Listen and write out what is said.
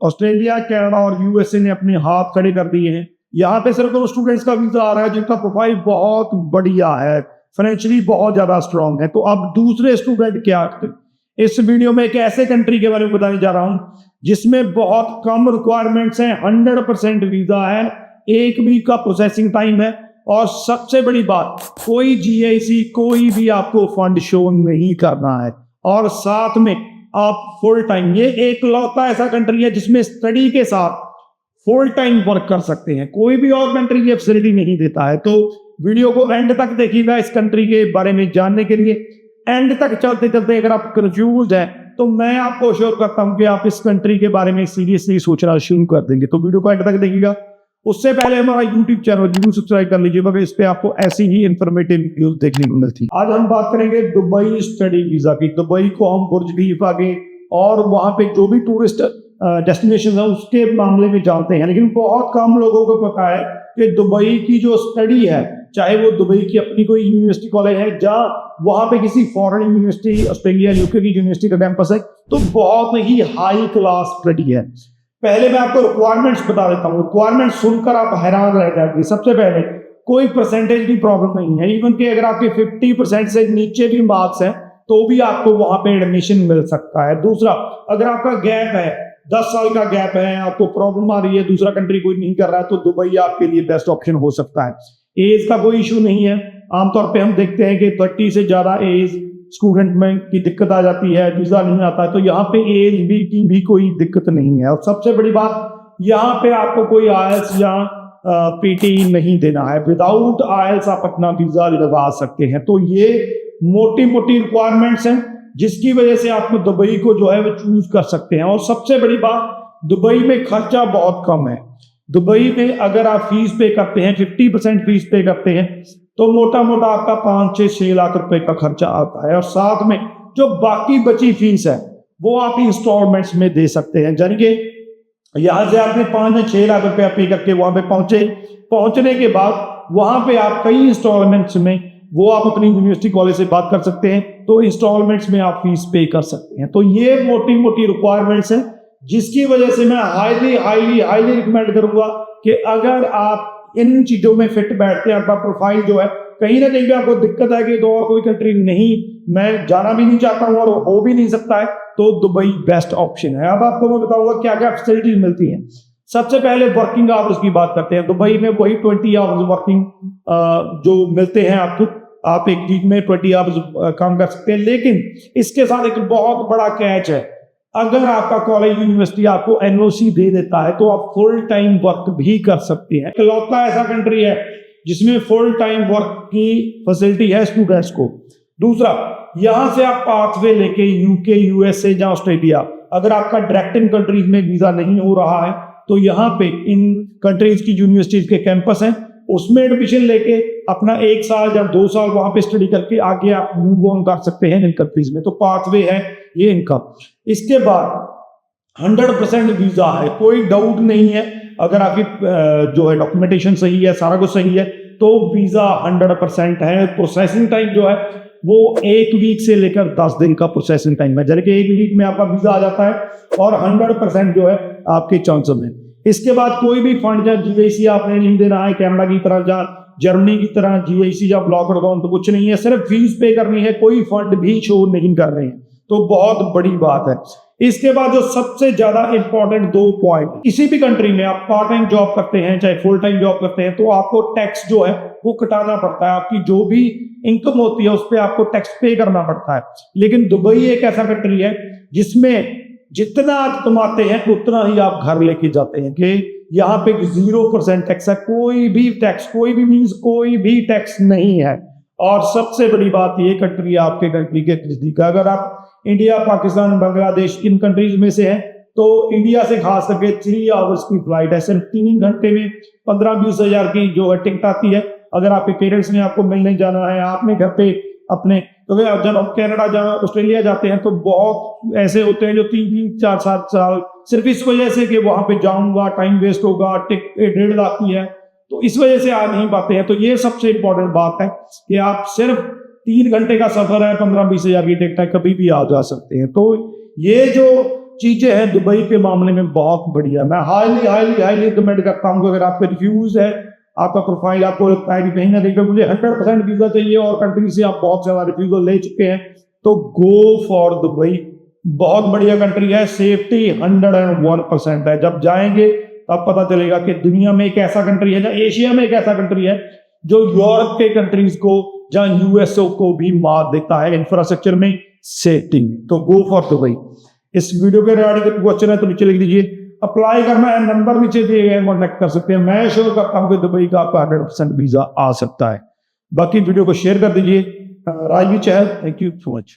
Australia, Canada और USA ने अपने हाथ खड़े कर दिए हैं। यहाँ पे सिर्फ उन स्टूडेंट्स का वीजा आ रहा है जिनका प्रोफाइल बहुत बढ़िया है, फाइनेंशियली बहुत ज्यादा स्ट्रांग है। तो अब दूसरे स्टूडेंट क्या करते हैं? इस वीडियो में एक ऐसे कंट्री के बारे में बताने जा रहा हूं जिसमें बहुत कम रिक्वायरमेंट्स हैं, 100% वीजा है, 1 वीक का प्रोसेसिंग टाइम है, और सबसे बड़ी बात, कोई जीआईसी कोई भी आपको फंड शो नहीं करना है, और साथ में आप फुल टाइम, ये एक लौता ऐसा कंट्री है जिसमें स्टडी के साथ फुल टाइम वर्क कर सकते हैं। कोई भी और कंट्री ये फैसिलिटी नहीं देता है। तो वीडियो को एंड तक देखिएगा इस कंट्री के बारे में जानने के लिए। एंड तक चलते चलते अगर आप कंफ्यूज हैं तो मैं आपको श्योर करता हूं कि आप इस कंट्री के बारे में सीरियसली सोचना शुरू कर देंगे। तो वीडियो को एंड तक देखिएगा। उससे पहले हमारा यूट्यूब चैनल जरूर सब्सक्राइब कर लीजिएगा, इस पे आपको ऐसी ही इंफॉर्मेटिव वीडियोस देखने को मिलती है। आज हम बात करेंगे दुबई स्टडी वीजा की। दुबई को हम बुर्ज खलीफा के और वहां पे जो भी टूरिस्ट डेस्टिनेशन है उसके मामले में जानते हैं, लेकिन बहुत कम लोगों को पता है कि दुबई की जो स्टडी है, चाहे वो दुबई की अपनी कोई यूनिवर्सिटी कॉलेज है या वहां पे किसी फॉरेन यूनिवर्सिटी, ऑस्ट्रेलिया, यूके की यूनिवर्सिटी का कैंपस है, तो बहुत ही हाई क्लास स्टडी है। पहले मैं आपको रिक्वायरमेंट्स बता देता हूँ। रिक्वायरमेंट सुनकर आप हैरान रह जाएंगे। सबसे पहले, कोई परसेंटेज की प्रॉब्लम नहीं है। इवन कि अगर आपके 50% से नीचे भी मार्क्स हैं तो भी आपको वहां पे एडमिशन मिल सकता है। दूसरा, अगर आपका गैप है, 10 साल का गैप है, आपको प्रॉब्लम आ रही है, दूसरा कंट्री कोई नहीं कर रहा है, तो दुबई आपके लिए बेस्ट ऑप्शन हो सकता है। एज का कोई इशू नहीं है। आमतौर पे हम देखते हैं कि 30 से ज्यादा एज स्टूडेंट में की दिक्कत आ जाती है, वीजा नहीं आता है। तो यहाँ पे एज भी की भी कोई दिक्कत नहीं है। और सबसे बड़ी बात, यहाँ पे आपको कोई आईएलटीएस या पीटी नहीं देना है। विदाउट आईएलटीएस आप अपना वीजा लगा सकते हैं। तो ये मोटी मोटी रिक्वायरमेंट्स हैं जिसकी वजह से आप दुबई को जो है वो चूज कर सकते हैं। और सबसे बड़ी बात, दुबई में खर्चा बहुत कम है। दुबई में अगर आप फीस पे करते हैं, 50% फीस पे करते हैं, तो मोटा मोटा आपका 5-6 लाख रुपए का खर्चा आता है। और साथ में जो बाकी बची फीस है वो आप इंस्टॉलमेंट्स में दे सकते हैं। यानी कि यहां से आपने 5 या 6 लाख रुपया पे करके वहां पे पहुंचने के बाद वहां पे आप कई इंस्टॉलमेंट्स में, वो आप अपनी यूनिवर्सिटी कॉलेज से बात कर सकते हैं, तो इंस्टॉलमेंट्स में आप फीस पे कर सकते हैं। तो ये मोटी मोटी रिक्वायरमेंट्स हैं जिसकी वजह से मैं हाईली रिकमेंड करूंगा कि अगर आप इन चीजों में फिट बैठते हैं, आपका प्रोफाइल जो है, कहीं ना कहीं भी आपको दिक्कत है कि तो और कोई कंट्री नहीं, मैं जाना भी नहीं चाहता हूं और हो भी नहीं सकता है, तो दुबई बेस्ट ऑप्शन है। अब आपको मैं बताऊंगा क्या क्या फैसिलिटीज मिलती हैं। सबसे पहले वर्किंग आवर्स की बात करते हैं। दुबई में वही 20 आवर्स वर्किंग जो मिलते हैं आपको, आप एक वीक में 20 आवर्स काम कर सकते हैं। लेकिन इसके साथ एक बहुत बड़ा कैच है। अगर आपका कॉलेज यूनिवर्सिटी आपको एनओसी दे देता है तो आप फुल टाइम वर्क भी कर सकते हैं। इकलौता ऐसा कंट्री है जिसमें फुल टाइम वर्क की फैसिलिटी है स्टूडेंट्स को। दूसरा, यहां से आप पाथवे लेके यूके, यूएसए या ऑस्ट्रेलिया, अगर आपका डायरेक्ट इन कंट्रीज में वीजा नहीं हो रहा है तो यहाँ पे इन कंट्रीज की यूनिवर्सिटीज के कैंपस हैं, उसमें एडमिशन लेके अपना 1 साल या 2 साल वहां पे स्टडी करके आगे आप मूव ऑन कर सकते हैं इन कंट्रीज में। तो पाथवे है ये इनका। इसके बाद 100% वीजा है, कोई डाउट नहीं है। अगर आपकी जो है डॉक्यूमेंटेशन सही है, सारा कुछ सही है, तो वीजा 100% है। प्रोसेसिंग टाइम जो है वो 1 वीक से लेकर 10 दिन का प्रोसेसिंग टाइम है। जबकि 1 वीक में आपका वीजा आ जाता है और 100% जो है आपके चांसेस में। इसके बाद कोई भी फंड या जीआईसी आपने नहीं देना है, कनाडा की तरह या जर्मनी की तरह जीआईसी या ब्लॉक अकाउंट तो कुछ नहीं है, सिर्फ फीस पे करनी है, कोई फंड भी शो नहीं कर रहे हैं। तो बहुत बड़ी बात है। इसके बाद जो सबसे ज्यादा इंपॉर्टेंट 2 पॉइंट, किसी भी कंट्री में आप पार्ट टाइम जॉब करते हैं चाहे फुल टाइम जॉब करते हैं तो आपको टैक्स जो है वो कटाना पड़ता है। आपकी जो भी इनकम होती है उस पर आपको टैक्स पे करना पड़ता है। लेकिन दुबई एक ऐसा कंट्री है जिसमें जितना आप कमाते हैं उतना ही आप घर लेके जाते हैं, कि यहाँ पे 0% टैक्स है। कोई भी टैक्स, कोई भी मीन्स कोई भी टैक्स नहीं है। और सबसे बड़ी बात, ये कंट्री आपके कंट्री के नजदीक है। अगर आप इंडिया, पाकिस्तान, बांग्लादेश इन कंट्रीज में से हैं तो इंडिया से खास करके 3 आवर्स की फ्लाइट है। सिर्फ 3 घंटे में 15-20 हजार की जो है टिकट आती है। अगर आपके पेरेंट्स ने आपको मिलने जाना है, आपने घर पे अपने, तो जब आप कनाडा जा, ऑस्ट्रेलिया जाते हैं तो बहुत ऐसे होते हैं जो 3-3, 4-7 साल सिर्फ इस वजह से कि वहां पे जाऊंगा, टाइम वेस्ट होगा, टिकट 1.5 लाख की है, तो इस वजह से आ नहीं पाते हैं। तो ये सबसे इंपॉर्टेंट बात है कि आप सिर्फ 3 घंटे का सफर है, 15-20 हजार की टिकट है, कभी भी आ जा सकते हैं। तो ये जो चीजें हैं दुबई के मामले में बहुत बढ़िया। मैं हाईली हाईली हाईली रिकमेंड करता हूँ कि अगर आपके रिव्यूज है, आपका प्रोफाइल आपको लगता है कि कहीं ना कहीं मुझे 100% वीजा चाहिए और कंट्री से आप बहुत ज्यादा रिफ्यूजल ले चुके हैं, तो गो फॉर दुबई। बहुत बढ़िया कंट्री है, सेफ्टी 101% है। जब जाएंगे तब पता चलेगा कि दुनिया में एक ऐसा कंट्री है, या एशिया में एक ऐसा कंट्री है जो यूरोप के कंट्रीज को, जहां यूएसओ को भी मात देता है इंफ्रास्ट्रक्चर में, सेफ्टी। तो गो फॉर दुबई। इस वीडियो के रिगार्डिंग क्वेश्चन है तो नीचे लिख दीजिए, अप्लाई करना है, नंबर नीचे दिए गए, कॉन्टेक्ट कर सकते हैं। मैं श्योर करता हूं कि दुबई का आपका 100% वीजा आ सकता है। बाकी वीडियो को शेयर कर दीजिए। राजवी चहल, थैंक यू सो मच।